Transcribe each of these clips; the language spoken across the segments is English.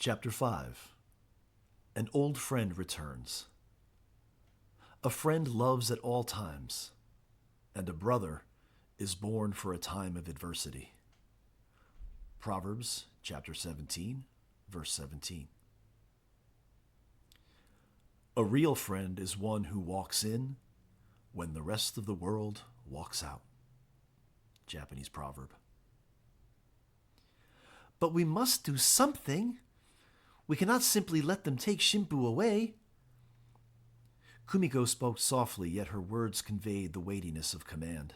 Chapter 5. An old friend returns. A friend loves at all times, and a brother is born for a time of adversity. Proverbs chapter 17, verse 17. A real friend is one who walks in when the rest of the world walks out. Japanese proverb. But we must do something. We cannot simply let them take Shimpu away. Kumiko spoke softly, yet her words conveyed the weightiness of command.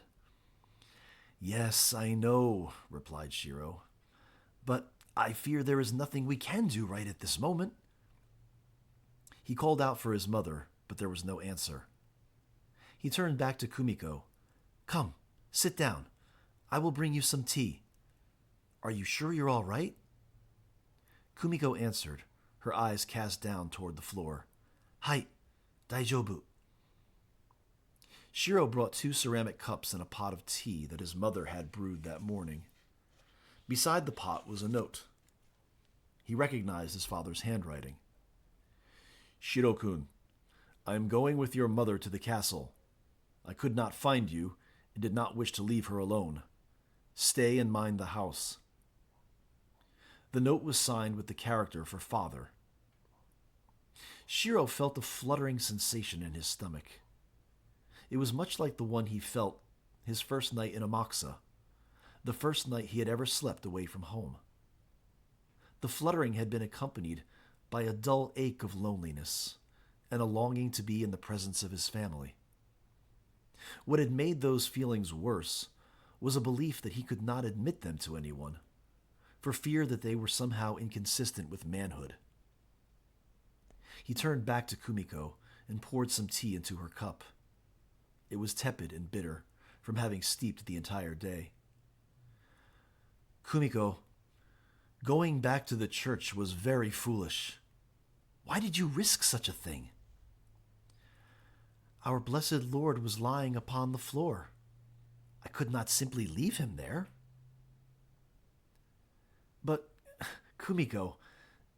Yes, I know, replied Shiro, but I fear there is nothing we can do right at this moment. He called out for his mother, but there was no answer. He turned back to Kumiko. Come, sit down. I will bring you some tea. Are you sure you're all right? Kumiko answered, her eyes cast down toward the floor. Hai, daijoubu. Shiro brought 2 ceramic cups and a pot of tea that his mother had brewed that morning. Beside the pot was a note. He recognized his father's handwriting. Shiro-kun, I am going with your mother to the castle. I could not find you and did not wish to leave her alone. Stay and mind the house. The note was signed with the character for father. Shiro felt a fluttering sensation in his stomach. It was much like the one he felt his first night in Amakusa, the first night he had ever slept away from home. The fluttering had been accompanied by a dull ache of loneliness and a longing to be in the presence of his family. What had made those feelings worse was a belief that he could not admit them to anyone, for fear that they were somehow inconsistent with manhood. He turned back to Kumiko and poured some tea into her cup. It was tepid and bitter from having steeped the entire day. Kumiko, going back to the church was very foolish. Why did you risk such a thing? Our blessed Lord was lying upon the floor. I could not simply leave him there. But, Kumiko,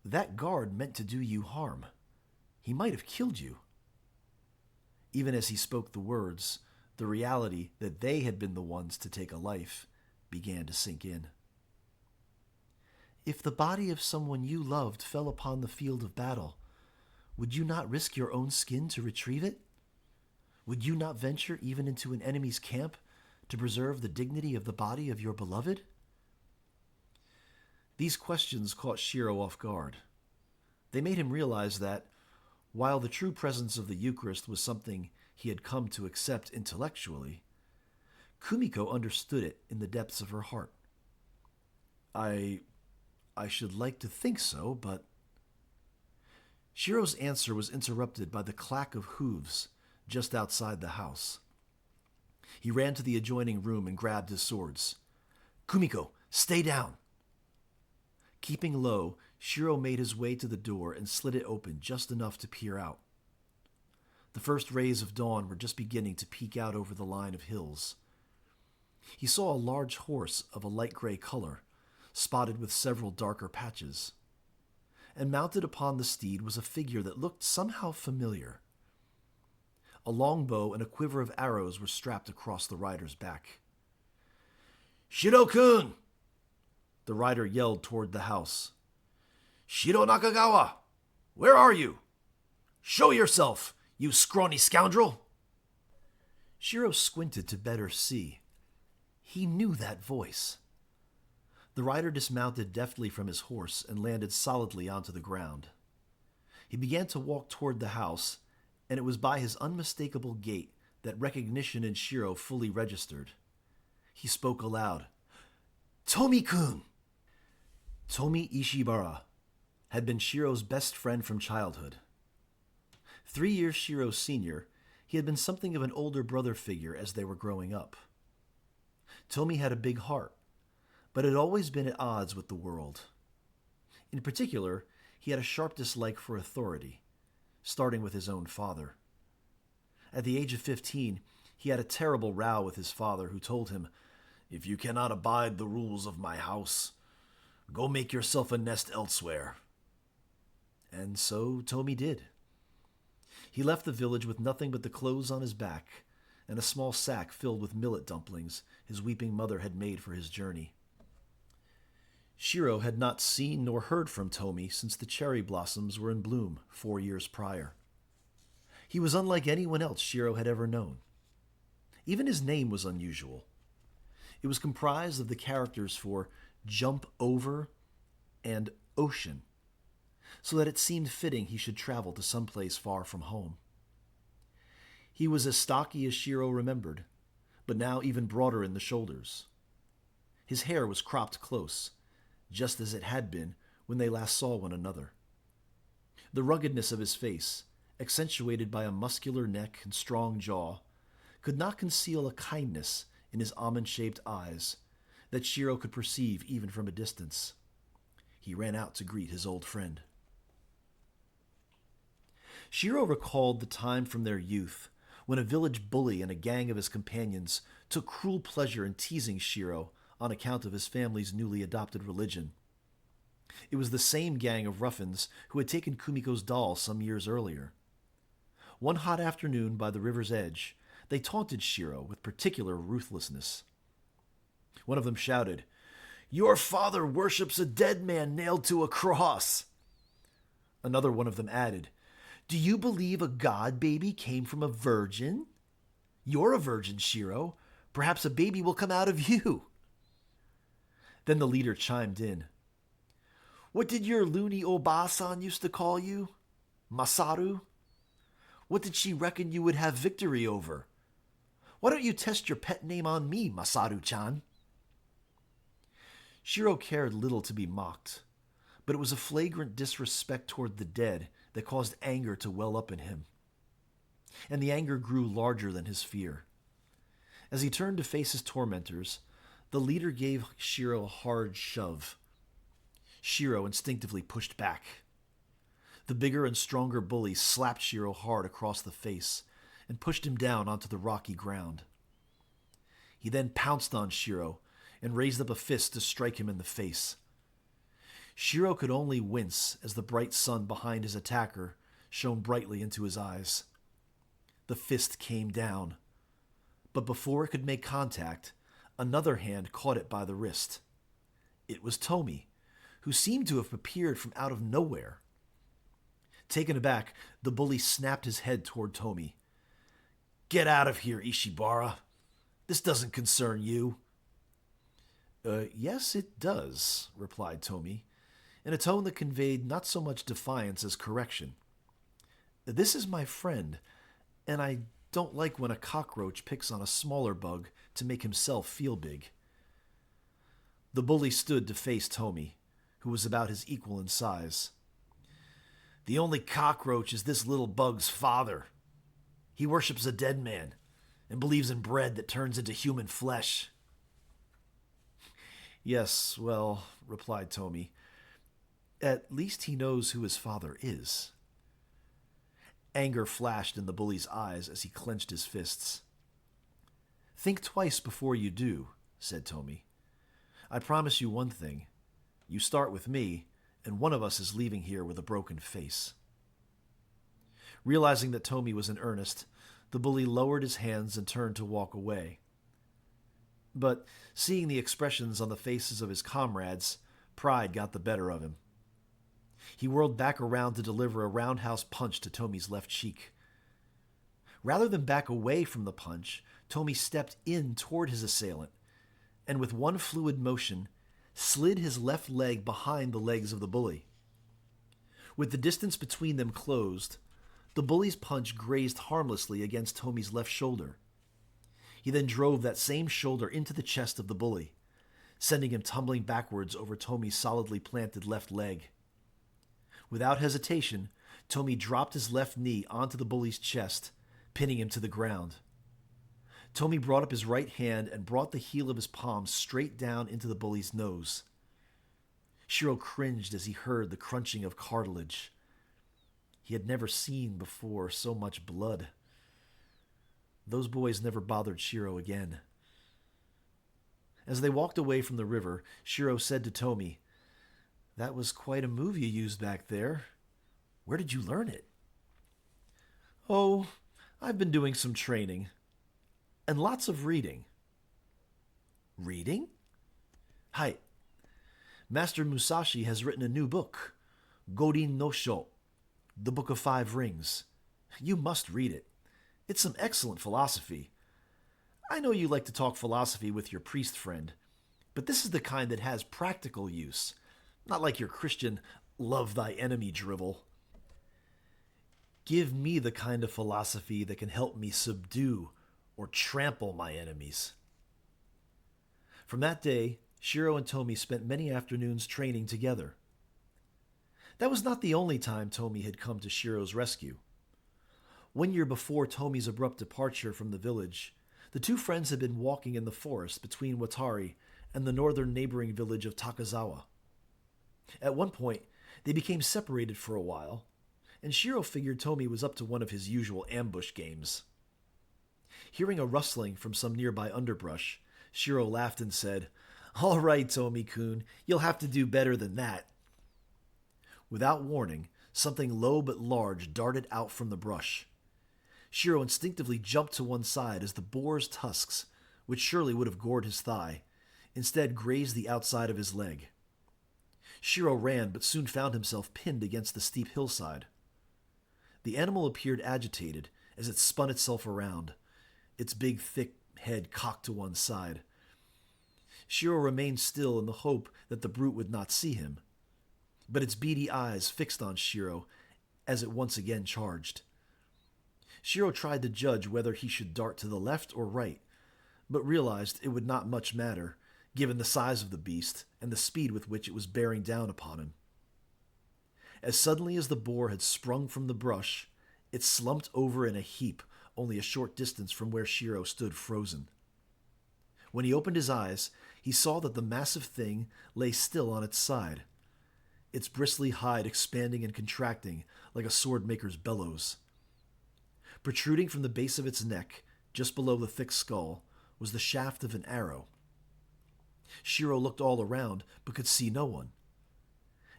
that guard meant to do you harm. He might have killed you. Even as he spoke the words, the reality that they had been the ones to take a life began to sink in. If the body of someone you loved fell upon the field of battle, would you not risk your own skin to retrieve it? Would you not venture even into an enemy's camp to preserve the dignity of the body of your beloved? These questions caught Shiro off guard. They made him realize that, while the true presence of the Eucharist was something he had come to accept intellectually, Kumiko understood it in the depths of her heart. I should like to think so, but... Shiro's answer was interrupted by the clack of hooves just outside the house. He ran to the adjoining room and grabbed his swords. Kumiko, stay down! Keeping low, Shiro made his way to the door and slid it open just enough to peer out. The first rays of dawn were just beginning to peek out over the line of hills. He saw a large horse of a light gray color, spotted with several darker patches. And mounted upon the steed was a figure that looked somehow familiar. A longbow and a quiver of arrows were strapped across the rider's back. Shiro-kun! The rider yelled toward the house. Shiro Nakagawa! Where are you? Show yourself, you scrawny scoundrel! Shiro squinted to better see. He knew that voice. The rider dismounted deftly from his horse and landed solidly onto the ground. He began to walk toward the house, and it was by his unmistakable gait that recognition in Shiro fully registered. He spoke aloud. Tomi-kun! Tomi Ishibara had been Shiro's best friend from childhood. 3 years Shiro's senior, he had been something of an older brother figure as they were growing up. Tomi had a big heart, but had always been at odds with the world. In particular, he had a sharp dislike for authority, starting with his own father. At the age of 15, he had a terrible row with his father, who told him, "If you cannot abide the rules of my house, go make yourself a nest elsewhere. And so Tomi did. He left the village with nothing but the clothes on his back and a small sack filled with millet dumplings his weeping mother had made for his journey. Shiro had not seen nor heard from Tomi since the cherry blossoms were in bloom 4 years prior. He was unlike anyone else Shiro had ever known. Even his name was unusual. It was comprised of the characters for jump over and ocean, so that it seemed fitting he should travel to some place far from home. He was as stocky as Shiro remembered, but now even broader in the shoulders. His hair was cropped close, just as it had been when they last saw one another. The ruggedness of his face, accentuated by a muscular neck and strong jaw, could not conceal a kindness in his almond-shaped eyes that Shiro could perceive even from a distance. He ran out to greet his old friend. Shiro recalled the time from their youth when a village bully and a gang of his companions took cruel pleasure in teasing Shiro on account of his family's newly adopted religion. It was the same gang of ruffians who had taken Kumiko's doll some years earlier. One hot afternoon by the river's edge, they taunted Shiro with particular ruthlessness. One of them shouted, "Your father worships a dead man nailed to a cross." Another one of them added, "Do you believe a god baby came from a virgin? You're a virgin, Shiro. Perhaps a baby will come out of you." Then the leader chimed in. "What did your loony Oba-san used to call you? Masaru? What did she reckon you would have victory over? Why don't you test your pet name on me, Masaru-chan?" Shiro cared little to be mocked, but it was a flagrant disrespect toward the dead that caused anger to well up in him. And the anger grew larger than his fear. As he turned to face his tormentors, the leader gave Shiro a hard shove. Shiro instinctively pushed back. The bigger and stronger bully slapped Shiro hard across the face and pushed him down onto the rocky ground. He then pounced on Shiro and raised up a fist to strike him in the face. Shiro could only wince as the bright sun behind his attacker shone brightly into his eyes. The fist came down, but before it could make contact, another hand caught it by the wrist. It was Tomi, who seemed to have appeared from out of nowhere. Taken aback, the bully snapped his head toward Tomi. "Get out of here, Ishibara. This doesn't concern you." Yes, it does," replied Tomi, in a tone that conveyed not so much defiance as correction. "This is my friend, and I don't like when a cockroach picks on a smaller bug to make himself feel big." The bully stood to face Tomi, who was about his equal in size. "The only cockroach is this little bug's father. He worships a dead man and believes in bread that turns into human flesh." "Yes, well," replied Tomi, "at least he knows who his father is." Anger flashed in the bully's eyes as he clenched his fists. "Think twice before you do," said Tomi. "I promise you one thing. You start with me, and one of us is leaving here with a broken face." Realizing that Tomi was in earnest, the bully lowered his hands and turned to walk away. But seeing the expressions on the faces of his comrades, pride got the better of him. He whirled back around to deliver a roundhouse punch to Tomi's left cheek. Rather than back away from the punch, Tomi stepped in toward his assailant, and with one fluid motion, slid his left leg behind the legs of the bully. With the distance between them closed, the bully's punch grazed harmlessly against Tomi's left shoulder. He then drove that same shoulder into the chest of the bully, sending him tumbling backwards over Tomi's solidly planted left leg. Without hesitation, Tomi dropped his left knee onto the bully's chest, pinning him to the ground. Tomi brought up his right hand and brought the heel of his palm straight down into the bully's nose. Shiro cringed as he heard the crunching of cartilage. He had never seen before so much blood. Those boys never bothered Shiro again. As they walked away from the river, Shiro said to Tomi, "That was quite a move you used back there. Where did you learn it? Oh, I've been doing some training. And lots of reading. Reading? Hi. Master Musashi has written a new book, Godin no Sho, the Book of Five Rings. You must read it. It's some excellent philosophy. I know you like to talk philosophy with your priest friend, but this is the kind that has practical use, not like your Christian love thy enemy drivel. Give me the kind of philosophy that can help me subdue or trample my enemies. From that day, Shiro and Tomi spent many afternoons training together. That was not the only time Tomi had come to Shiro's rescue. 1 year before Tomi's abrupt departure from the village, the two friends had been walking in the forest between Watari and the northern neighboring village of Takazawa. At one point, they became separated for a while, and Shiro figured Tomi was up to one of his usual ambush games. Hearing a rustling from some nearby underbrush, Shiro laughed and said, "All right, Tomi-kun, you'll have to do better than that." Without warning, something low but large darted out from the brush. Shiro instinctively jumped to one side as the boar's tusks, which surely would have gored his thigh, instead grazed the outside of his leg. Shiro ran, but soon found himself pinned against the steep hillside. The animal appeared agitated as it spun itself around, its big, thick head cocked to one side. Shiro remained still in the hope that the brute would not see him, but its beady eyes fixed on Shiro as it once again charged. Shiro tried to judge whether he should dart to the left or right, but realized it would not much matter, given the size of the beast and the speed with which it was bearing down upon him. As suddenly as the boar had sprung from the brush, it slumped over in a heap only a short distance from where Shiro stood frozen. When he opened his eyes, he saw that the massive thing lay still on its side, its bristly hide expanding and contracting like a sword-maker's bellows. Protruding from the base of its neck, just below the thick skull, was the shaft of an arrow. Shiro looked all around, but could see no one.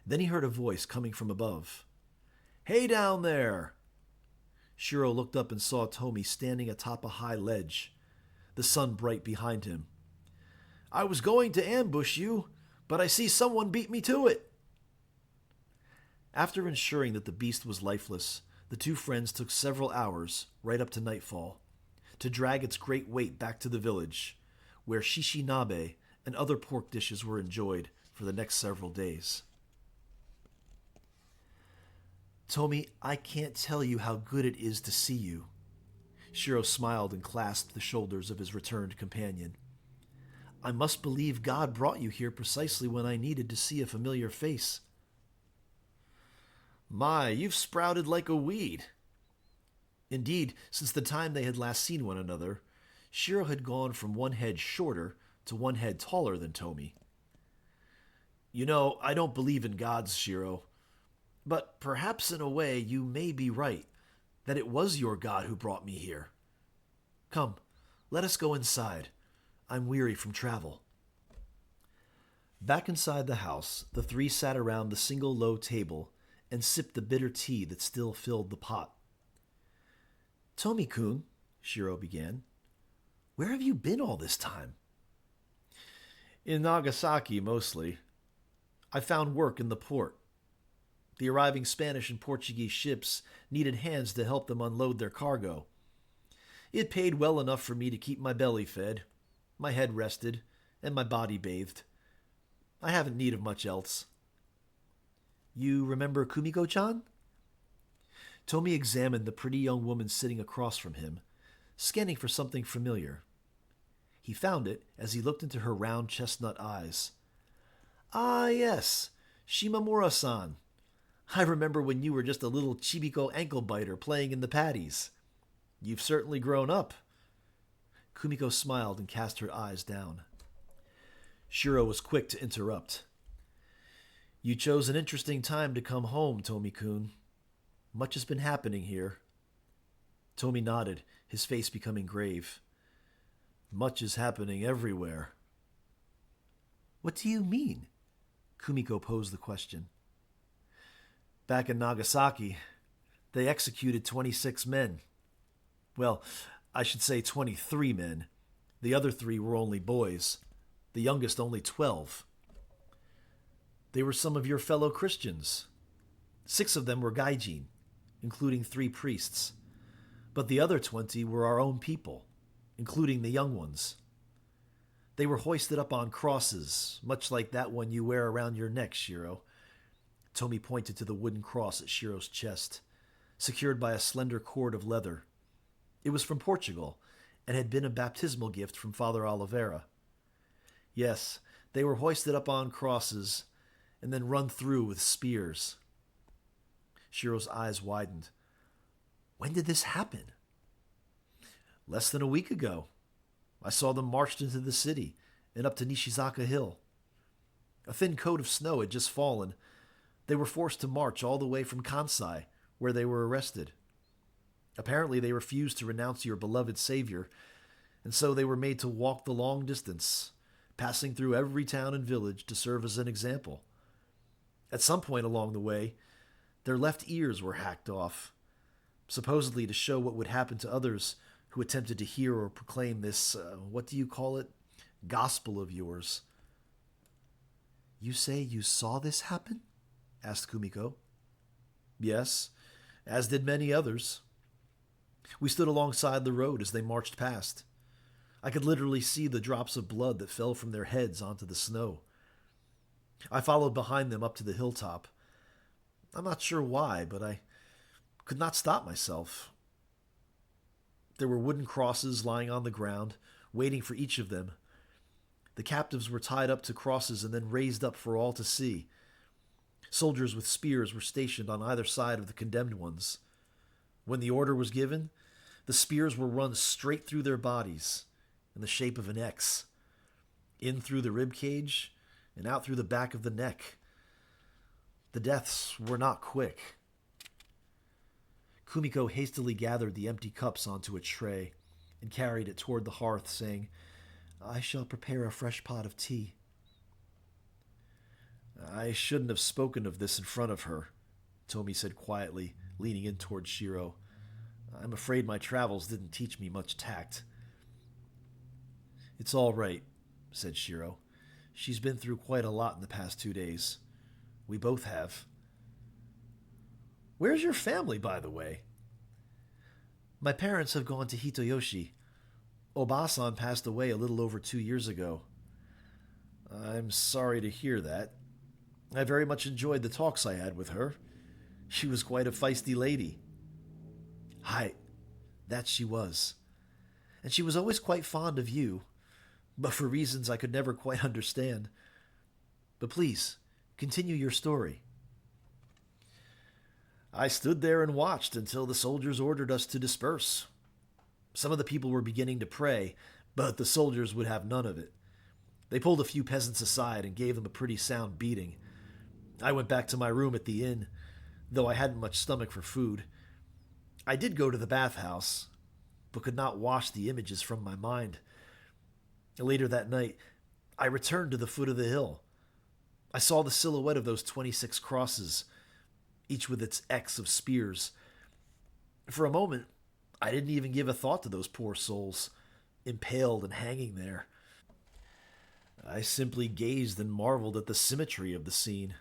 Then he heard a voice coming from above. "Hey down there!" Shiro looked up and saw Tomi standing atop a high ledge, the sun bright behind him. "I was going to ambush you, but I see someone beat me to it." After ensuring that the beast was lifeless, the two friends took several hours, right up to nightfall, to drag its great weight back to the village, where shishinabe and other pork dishes were enjoyed for the next several days. "Tomi, I can't tell you how good it is to see you." Shiro smiled and clasped the shoulders of his returned companion. "I must believe God brought you here precisely when I needed to see a familiar face." "My, you've sprouted like a weed." Indeed, since the time they had last seen one another, Shiro had gone from one head shorter to one head taller than Tomi. "You know, I don't believe in gods, Shiro. But perhaps in a way you may be right, that it was your God who brought me here. Come, let us go inside. I'm weary from travel." Back inside the house, the three sat around the single low table and sipped the bitter tea that still filled the pot. "Tomi-kun," Shiro began, "where have you been all this time?" "In Nagasaki, mostly. I found work in the port. The arriving Spanish and Portuguese ships needed hands to help them unload their cargo. It paid well enough for me to keep my belly fed, my head rested, and my body bathed. I haven't need of much else." "You remember Kumiko-chan?" Tomi examined the pretty young woman sitting across from him, scanning for something familiar. He found it as he looked into her round chestnut eyes. "Ah, yes, Shimamura-san. I remember when you were just a little Chibiko ankle-biter playing in the paddies. You've certainly grown up." Kumiko smiled and cast her eyes down. Shiro was quick to interrupt. "You chose an interesting time to come home, Tomi-kun. Much has been happening here." Tomi nodded, his face becoming grave. "Much is happening everywhere." "What do you mean?" Kumiko posed the question. Back in Nagasaki, they executed 26 men. Well, I should say 23 men. The other three were only boys, the youngest only 12. They were some of your fellow Christians. 6 of them were gaijin, including 3 priests. But the other 20 were our own people, including the young ones. They were hoisted up on crosses, much like that one you wear around your neck, Shiro. Tomi pointed to the wooden cross at Shiro's chest, secured by a slender cord of leather. It was from Portugal, and had been a baptismal gift from Father Oliveira. Yes, they were hoisted up on crosses, and then run through with spears. Shiro's eyes widened. When did this happen? Less than a week ago. I saw them marched into the city and up to Nishizaka Hill. A thin coat of snow had just fallen. They were forced to march all the way from Kansai, where they were arrested. Apparently they refused to renounce your beloved Savior, and so they were made to walk the long distance, passing through every town and village to serve as an example. At some point along the way, their left ears were hacked off, supposedly to show what would happen to others who attempted to hear or proclaim this, what do you call it, gospel of yours. You say you saw this happen? Asked Kumiko. Yes, as did many others. We stood alongside the road as they marched past. I could literally see the drops of blood that fell from their heads onto the snow. I followed behind them up to the hilltop. I'm not sure why, but I could not stop myself. There were wooden crosses lying on the ground, waiting for each of them. The captives were tied up to crosses and then raised up for all to see. Soldiers with spears were stationed on either side of the condemned ones. When the order was given, the spears were run straight through their bodies, in the shape of an X, in through the rib cage and out through the back of the neck. The deaths were not quick. Kumiko hastily gathered the empty cups onto a tray and carried it toward the hearth, saying, I shall prepare a fresh pot of tea. I shouldn't have spoken of this in front of her, Tomi said quietly, leaning in toward Shiro. I'm afraid my travels didn't teach me much tact. It's all right, said Shiro. She's been through quite a lot in the past 2 days. We both have. Where's your family, by the way? My parents have gone to Hitoyoshi. Obasan passed away a little over 2 years ago. I'm sorry to hear that. I very much enjoyed the talks I had with her. She was quite a feisty lady. Hi, that she was. And she was always quite fond of you, but for reasons I could never quite understand. But please, continue your story. I stood there and watched until the soldiers ordered us to disperse. Some of the people were beginning to pray, but the soldiers would have none of it. They pulled a few peasants aside and gave them a pretty sound beating. I went back to my room at the inn, though I hadn't much stomach for food. I did go to the bathhouse, but could not wash the images from my mind. Later that night, I returned to the foot of the hill. I saw the silhouette of those 26 crosses, each with its X of spears. For a moment, I didn't even give a thought to those poor souls, impaled and hanging there. I simply gazed and marveled at the symmetry of the scene.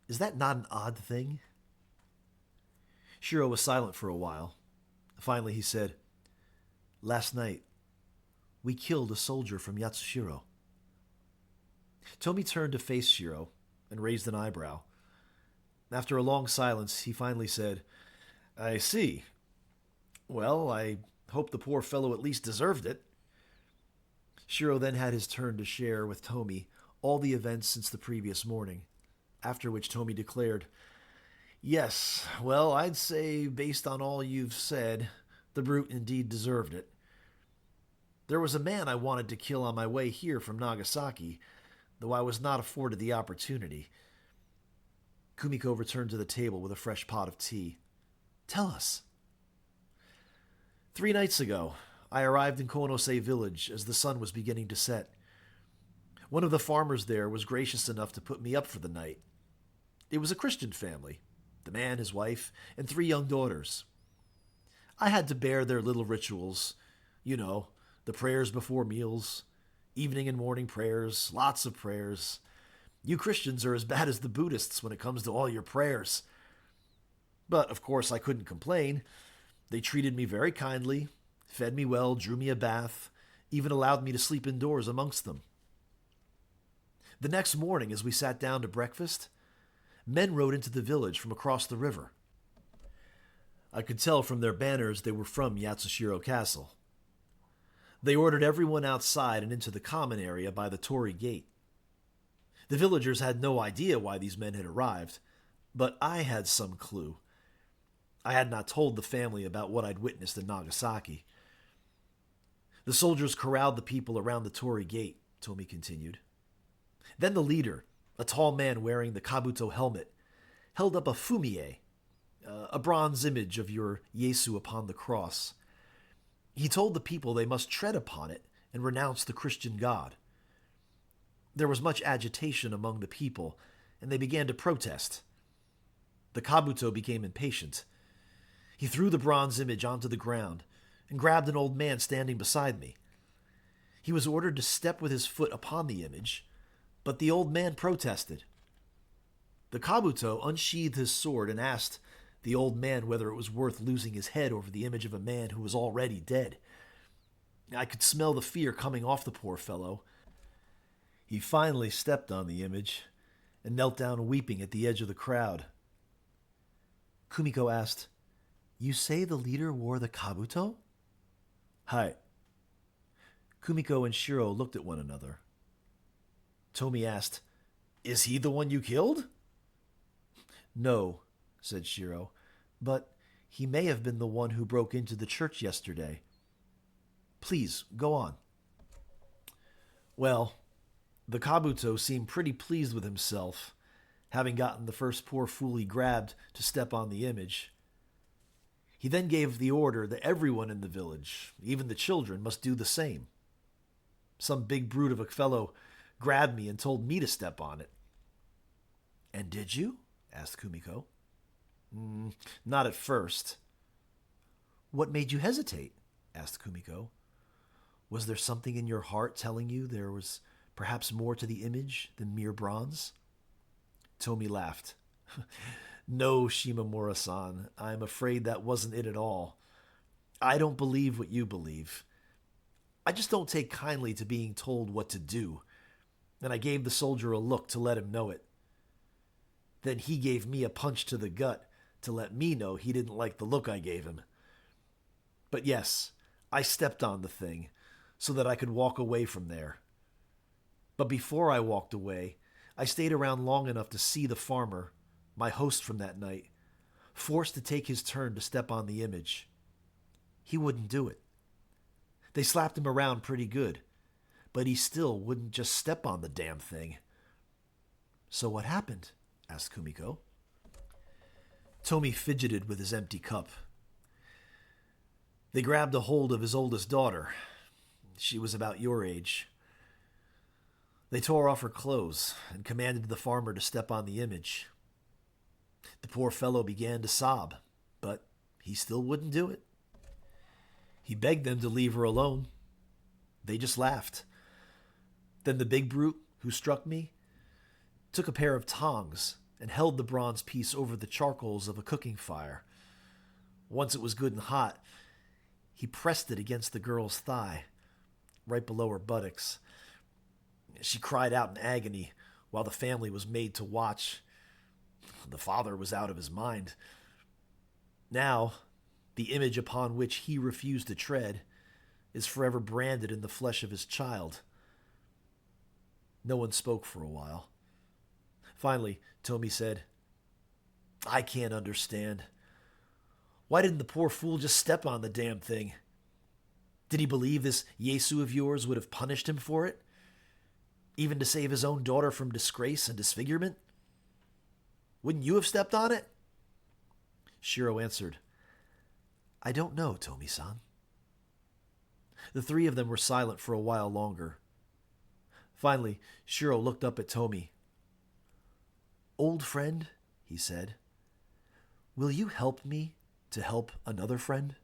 Is that not an odd thing? Shiro was silent for a while. Finally he said, Last night, we killed a soldier from Yatsushiro. Tomi turned to face Shiro and raised an eyebrow. After a long silence, he finally said, I see. Well, I hope the poor fellow at least deserved it. Shiro then had his turn to share with Tomi all the events since the previous morning, after which Tomi declared, Yes, well, I'd say, based on all you've said, the brute indeed deserved it. There was a man I wanted to kill on my way here from Nagasaki, though I was not afforded the opportunity. Kumiko returned to the table with a fresh pot of tea. Tell us. 3 nights ago, I arrived in Konose village as the sun was beginning to set. One of the farmers there was gracious enough to put me up for the night. It was a Christian family, the man, his wife, and 3 young daughters. I had to bear their little rituals, you know, the prayers before meals, evening and morning prayers, lots of prayers. You Christians are as bad as the Buddhists when it comes to all your prayers. But, of course, I couldn't complain. They treated me very kindly, fed me well, drew me a bath, even allowed me to sleep indoors amongst them. The next morning, as we sat down to breakfast, men rode into the village from across the river. I could tell from their banners they were from Yatsushiro Castle. They ordered everyone outside and into the common area by the torii gate. The villagers had no idea why these men had arrived, but I had some clue. I had not told the family about what I'd witnessed in Nagasaki. The soldiers corralled the people around the torii gate, Tomi continued. Then the leader, a tall man wearing the kabuto helmet, held up a fumie, a bronze image of your Yesu upon the cross. He told the people they must tread upon it and renounce the Christian God. There was much agitation among the people, and they began to protest. The kabuto became impatient. He threw the bronze image onto the ground and grabbed an old man standing beside me. He was ordered to step with his foot upon the image, but the old man protested. The kabuto unsheathed his sword and asked the old man whether it was worth losing his head over the image of a man who was already dead. I could smell the fear coming off the poor fellow. He finally stepped on the image and knelt down weeping at the edge of the crowd. Kumiko asked, "You say the leader wore the kabuto?" "Hai." Kumiko and Shiro looked at one another. Tomi asked, "Is he the one you killed?" "No," said Shiro, "but he may have been the one who broke into the church yesterday. Please, go on." Well, the kabuto seemed pretty pleased with himself, having gotten the first poor fool he grabbed to step on the image. He then gave the order that everyone in the village, even the children, must do the same. Some big brute of a fellow grabbed me and told me to step on it. "And did you?" asked Kumiko. Not at first." "What made you hesitate?" asked Kumiko. "Was there something in your heart telling you there was perhaps more to the image than mere bronze?" Tomi laughed. "No, Shimamura-san, I'm afraid that wasn't it at all. I don't believe what you believe. I just don't take kindly to being told what to do, and I gave the soldier a look to let him know it. Then he gave me a punch to the gut to let me know he didn't like the look I gave him. But yes, I stepped on the thing so that I could walk away from there. But before I walked away, I stayed around long enough to see the farmer, my host from that night, forced to take his turn to step on the image. He wouldn't do it. They slapped him around pretty good, but he still wouldn't just step on the damn thing." "So what happened?" asked Kumiko. Tomi fidgeted with his empty cup. "They grabbed a hold of his oldest daughter. She was about your age. They tore off her clothes and commanded the farmer to step on the image. The poor fellow began to sob, but he still wouldn't do it. He begged them to leave her alone. They just laughed. Then the big brute who struck me took a pair of tongs and held the bronze piece over the charcoals of a cooking fire. Once it was good and hot, he pressed it against the girl's thigh, right below her buttocks. She cried out in agony while the family was made to watch. The father was out of his mind. Now, the image upon which he refused to tread is forever branded in the flesh of his child." No one spoke for a while. Finally, Tomi said, "I can't understand. Why didn't the poor fool just step on the damn thing? Did he believe this Yesu of yours would have punished him for it? Even to save his own daughter from disgrace and disfigurement? Wouldn't you have stepped on it?" Shiro answered, "I don't know, Tomi-san." The 3 of them were silent for a while longer. Finally, Shiro looked up at Tomi. "Old friend," he said, Will you help me to help another friend?